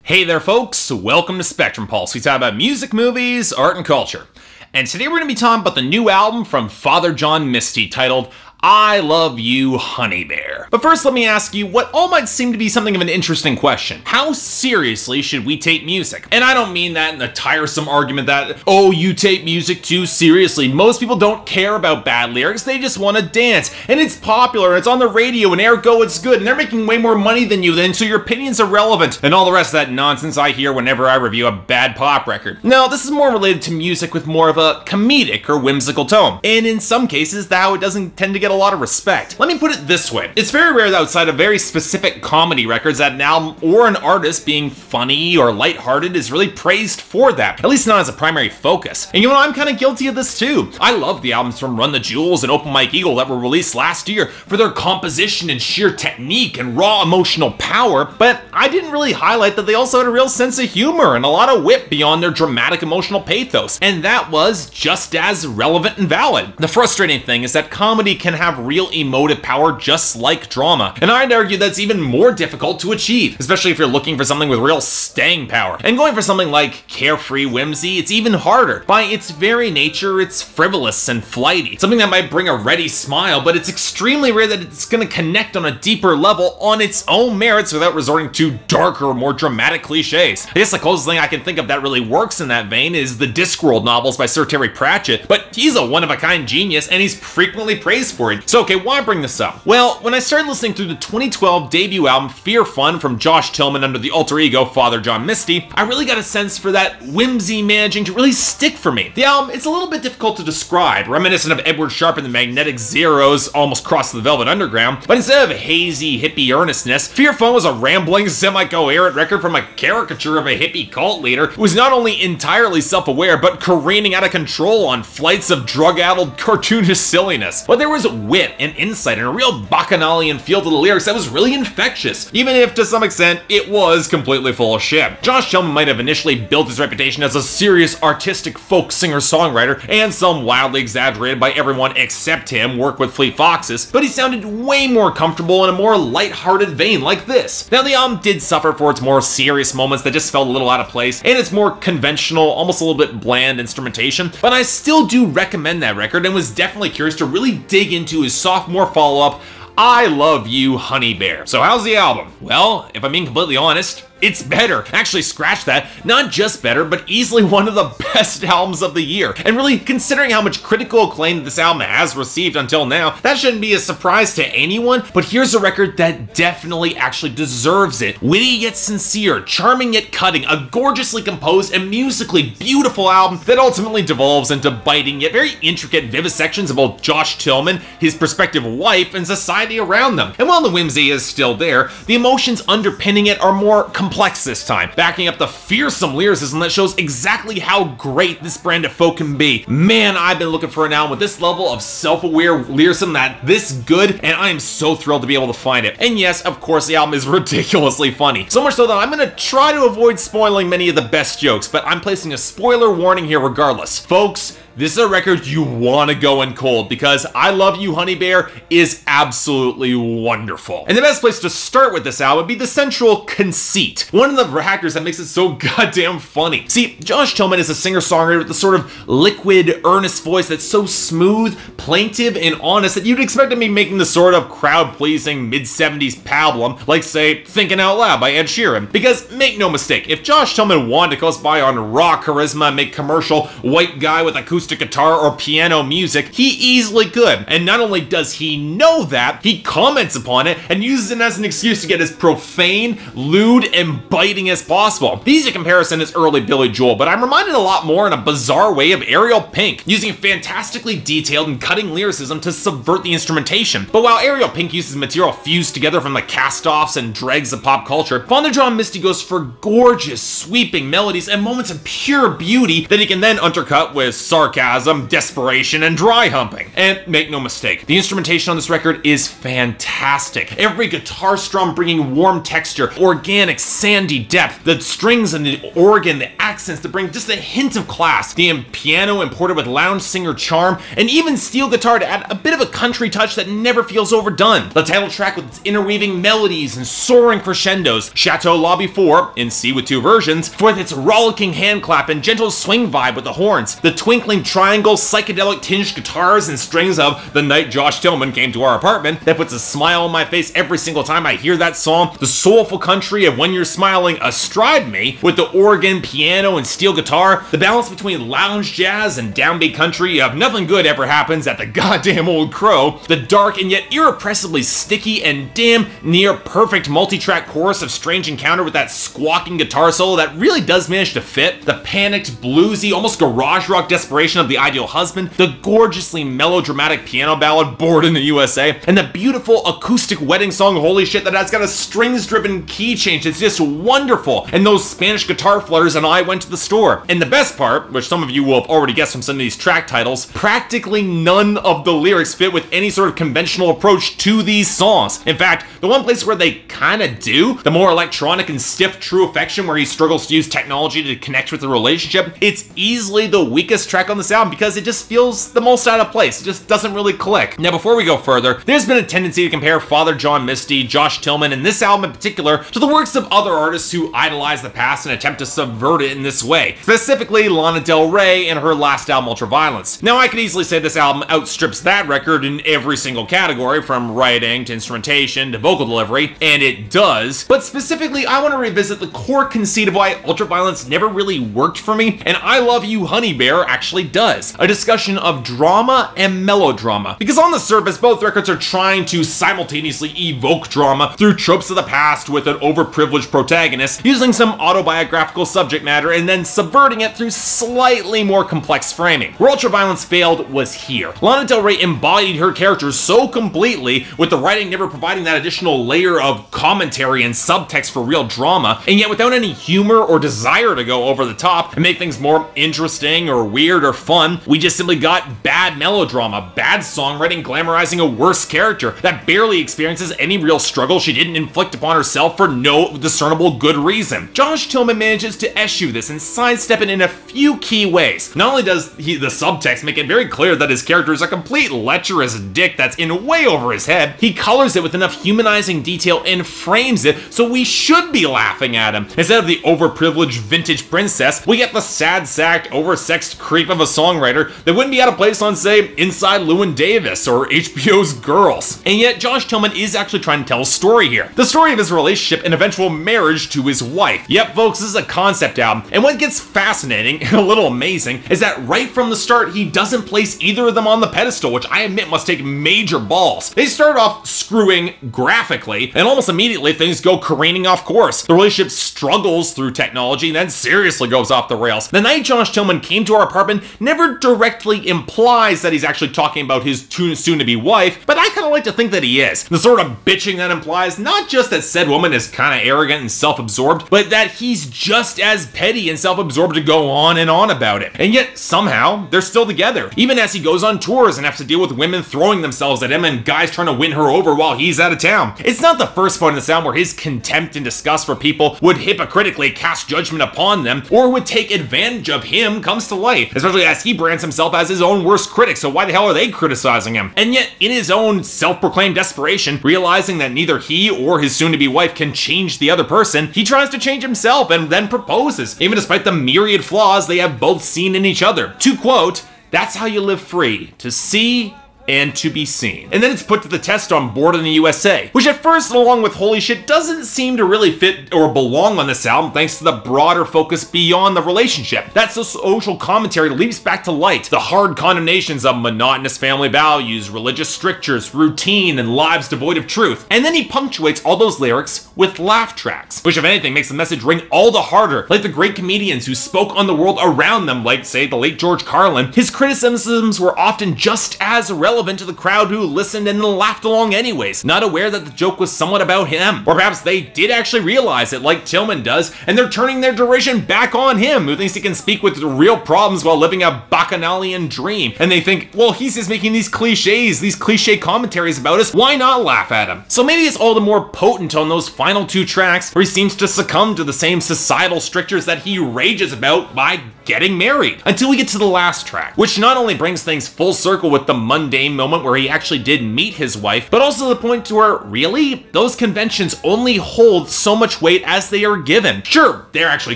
Hey there folks, welcome to Spectrum Pulse. We talk about music, movies, art, and culture. And today we're going to be talking about the new album from Father John Misty titled I Love You, Honeybear. But first let me ask you what all might seem to be something of an interesting question. How seriously should we take music? And I don't mean that in the tiresome argument that, oh, you take music too seriously. Most people don't care about bad lyrics, they just want to dance. And it's popular, and it's on the radio, and ergo it's good, and they're making way more money than you then, so your opinion's irrelevant. And all the rest of that nonsense I hear whenever I review a bad pop record. No, this is more related to music with more of a comedic or whimsical tone. And in some cases, how it doesn't tend to get a lot of respect. Let me put it this way. It's very rare that outside of very specific comedy records that an album or an artist being funny or lighthearted is really praised for that, at least not as a primary focus. And you know, I'm kind of guilty of this too. I love the albums from Run the Jewels and Open Mike Eagle that were released last year for their composition and sheer technique and raw emotional power, but I didn't really highlight that they also had a real sense of humor and a lot of wit beyond their dramatic emotional pathos, and that was just as relevant and valid. The frustrating thing is that comedy can have real emotive power just like drama, and I'd argue that's even more difficult to achieve, especially if you're looking for something with real staying power. And going for something like carefree whimsy, it's even harder. By its very nature, it's frivolous and flighty, something that might bring a ready smile, but it's extremely rare that it's going to connect on a deeper level on its own merits without resorting to darker, more dramatic cliches. I guess the closest thing I can think of that really works in that vein is the Discworld novels by Sir Terry Pratchett, but he's a one-of-a-kind genius and he's frequently praised for it. So okay, why bring this up? Well, when I started listening through the 2012 debut album Fear Fun from Josh Tillman under the alter ego Father John Misty, I really got a sense for that whimsy managing to really stick for me. The album, it's a little bit difficult to describe, reminiscent of Edward Sharpe and the Magnetic Zeros, Almost Crossed the Velvet Underground, but instead of hazy hippie earnestness, Fear Fun was a rambling, semi-coherent record from a caricature of a hippie cult leader who was not only entirely self-aware, but careening out of control on flights of drug-addled cartoonish silliness. But there was wit and insight and a real bacchanalian feel to the lyrics that was really infectious, even if to some extent it was completely full of shit. Josh Tillman might have initially built his reputation as a serious artistic folk singer-songwriter and some wildly exaggerated by everyone except him work with Fleet Foxes, but he sounded way more comfortable in a more light-hearted vein like this. Now the album did suffer for its more serious moments that just felt a little out of place and its more conventional, almost a little bit bland instrumentation, but I still do recommend that record and was definitely curious to really dig into his sophomore follow-up, I Love You, Honeybear. So how's the album? Well, if I'm being completely honest, it's better. Actually, scratch that. Not just better, but easily one of the best albums of the year. And really, considering how much critical acclaim this album has received until now, that shouldn't be a surprise to anyone, but here's a record that definitely actually deserves it. Witty yet sincere, charming yet cutting, a gorgeously composed and musically beautiful album that ultimately devolves into biting yet very intricate vivisections of both Josh Tillman, his prospective wife, and society around them. And while the whimsy is still there, the emotions underpinning it are more complex this time, backing up the fearsome lyricism that shows exactly how great this brand of folk can be. Man, I've been looking for an album with this level of self-aware lyricism that this good, and I am so thrilled to be able to find it. And yes, of course, the album is ridiculously funny. So much so that I'm gonna try to avoid spoiling many of the best jokes, but I'm placing a spoiler warning here regardless. Folks, this is a record you want to go in cold because I Love You, Honeybear is absolutely wonderful. And the best place to start with this album would be the central conceit. One of the factors that makes it so goddamn funny. See, Josh Tillman is a singer-songwriter with a sort of liquid, earnest voice that's so smooth, plaintive, and honest that you'd expect him to be making the sort of crowd-pleasing mid-70s pablum, like, say, Thinking Out Loud by Ed Sheeran. Because, make no mistake, if Josh Tillman wanted to coast by on raw charisma and make commercial white guy with acoustic guitar or piano music, he easily could. And not only does he know that, he comments upon it and uses it as an excuse to get as profane, lewd, and biting as possible. The easy comparison is early Billy Joel, but I'm reminded a lot more in a bizarre way of Ariel Pink, using fantastically detailed and cutting lyricism to subvert the instrumentation. But while Ariel Pink uses material fused together from the cast-offs and dregs of pop culture, Father John Misty goes for gorgeous, sweeping melodies and moments of pure beauty that he can then undercut with sarcasm sarcasm, desperation, and dry humping. And make no mistake, the instrumentation on this record is fantastic. Every guitar strum bringing warm texture, organic, sandy depth, the strings and the organ, the accents that bring just a hint of class, the piano imported with lounge singer charm, and even steel guitar to add a bit of a country touch that never feels overdone. The title track with its interweaving melodies and soaring crescendos, Chateau Lobby 4, in C with 2 versions, with its rollicking hand clap and gentle swing vibe with the horns, the twinkling triangle, psychedelic tinged guitars and strings of The Night Josh Tillman Came to Our Apartment, that puts a smile on my face every single time I hear that song, the soulful country of When You're Smiling Astride Me, with the organ, piano, and steel guitar, the balance between lounge jazz and downbeat country of Nothing Good Ever Happens at the Goddamn Old Crow, the dark and yet irrepressibly sticky and damn near perfect multi-track chorus of Strange Encounter with that squawking guitar solo that really does manage to fit, the panicked, bluesy, almost garage rock desperation of The Ideal Husband, the gorgeously melodramatic piano ballad Bored in the USA, and the beautiful acoustic wedding song Holy Shit that has got a strings-driven key change. It's just wonderful. And those Spanish guitar flutters and I Went to the Store. And the best part, which some of you will have already guessed from some of these track titles, practically none of the lyrics fit with any sort of conventional approach to these songs. In fact, the one place where they kinda do, the more electronic and stiff True Affection where he struggles to use technology to connect with the relationship, it's easily the weakest track on this album because it just feels the most out of place. It just doesn't really click. Now before we go further, there's been a tendency to compare Father John Misty, Josh Tillman, and this album in particular to the works of other artists who idolize the past and attempt to subvert it in this way. Specifically Lana Del Rey and her last album Ultraviolence. Now I could easily say this album outstrips that record in every single category, from writing to instrumentation to vocal delivery, and it does, but specifically I want to revisit the core conceit of why Ultraviolence never really worked for me, and I Love You Honeybear actually does. A discussion of drama and melodrama. Because on the surface, both records are trying to simultaneously evoke drama through tropes of the past with an overprivileged protagonist, using some autobiographical subject matter and then subverting it through slightly more complex framing. Where Ultraviolence failed was here. Lana Del Rey embodied her characters so completely, with the writing never providing that additional layer of commentary and subtext for real drama, and yet without any humor or desire to go over the top and make things more interesting or weird or fun, we just simply got bad melodrama, bad songwriting glamorizing a worse character that barely experiences any real struggle she didn't inflict upon herself for no discernible good reason. Josh Tillman manages to eschew this and sidestep it in a few key ways. Not only does the subtext make it very clear that his character is a complete lecherous dick that's in way over his head, he colors it with enough humanizing detail and frames it so we should be laughing at him. Instead of the overprivileged vintage princess, we get the sad-sacked, oversexed creep of a songwriter that wouldn't be out of place on, say, Inside Llewyn Davis or HBO's Girls. And yet Josh Tillman is actually trying to tell a story here. The story of his relationship and eventual marriage to his wife. Yep, folks, this is a concept album, and what gets fascinating and a little amazing is that right from the start, he doesn't place either of them on the pedestal, which I admit must take major balls. They start off screwing graphically, and almost immediately things go careening off course. The relationship struggles through technology and then seriously goes off the rails. The Night Josh Tillman Came to Our Apartment never directly implies that he's actually talking about his soon-to-be wife, but I kind of like to think that he is. The sort of bitching that implies not just that said woman is kind of arrogant and self-absorbed, but that he's just as petty and self-absorbed to go on and on about it. And yet, somehow, they're still together, even as he goes on tours and has to deal with women throwing themselves at him and guys trying to win her over while he's out of town. It's not the first point in the sound where his contempt and disgust for people would hypocritically cast judgment upon them or would take advantage of him comes to light, especially as he brands himself as his own worst critic, so why the hell are they criticizing him? And yet, in his own self-proclaimed desperation, realizing that neither he or his soon-to-be wife can change the other person, he tries to change himself and then proposes, even despite the myriad flaws they have both seen in each other. To quote, "That's how you live free, to see and to be seen." And then it's put to the test on Bored in the USA, which at first, along with Holy Shit, doesn't seem to really fit or belong on this album thanks to the broader focus beyond the relationship. That social commentary leaps back to light, the hard condemnations of monotonous family values, religious strictures, routine, and lives devoid of truth. And then he punctuates all those lyrics with laugh tracks, which if anything makes the message ring all the harder. Like the great comedians who spoke on the world around them, like say the late George Carlin, his criticisms were often just as relevant irrelevant to the crowd who listened and laughed along anyways, not aware that the joke was somewhat about him. Or perhaps they did actually realize it like Tillman does, and they're turning their derision back on him, who thinks he can speak with real problems while living a bacchanalian dream. And they think, well, he's just making these cliches, these cliche commentaries about us, why not laugh at him? So maybe it's all the more potent on those final 2 tracks where he seems to succumb to the same societal strictures that he rages about by getting married. Until we get to the last track, which not only brings things full circle with the mundane moment where he actually did meet his wife, but also the point to where, really? Those conventions only hold so much weight as they are given. Sure, they're actually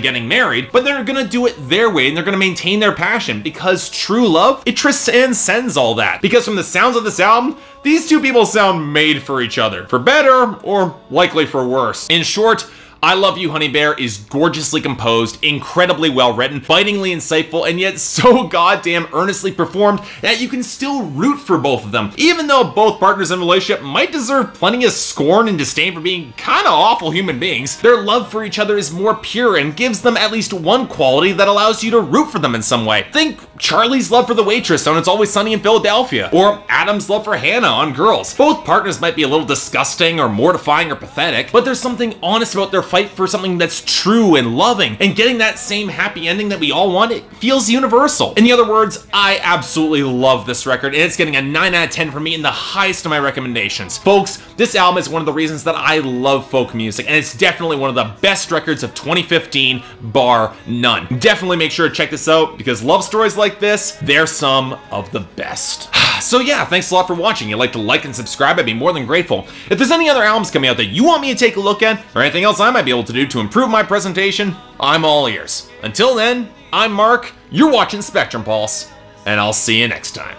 getting married, but they're gonna do it their way and they're gonna maintain their passion, because true love, it transcends all that. Because from the sounds of this album, these 2 people sound made for each other. For better, or likely for worse. In short, I Love You, Honeybear is gorgeously composed, incredibly well written, bitingly insightful, and yet so goddamn earnestly performed that you can still root for both of them. Even though both partners in a relationship might deserve plenty of scorn and disdain for being kinda awful human beings, their love for each other is more pure and gives them at least one quality that allows you to root for them in some way. Think Charlie's love for the waitress on It's Always Sunny in Philadelphia, or Adam's love for Hannah on Girls. Both partners might be a little disgusting or mortifying or pathetic, but there's something honest about their fight for something that's true and loving, and getting that same happy ending that we all want, it feels universal. In other words, I absolutely love this record, and it's getting a 9 out of 10 from me in the highest of my recommendations. Folks, this album is one of the reasons that I love folk music, and it's definitely one of the best records of 2015, bar none. Definitely make sure to check this out, because love stories like this, they're some of the best. So yeah, thanks a lot for watching. If you'd like to like and subscribe, I'd be more than grateful. If there's any other albums coming out that you want me to take a look at, or anything else I might be able to do to improve my presentation, I'm all ears. Until then, I'm Mark, you're watching Spectrum Pulse, and I'll see you next time.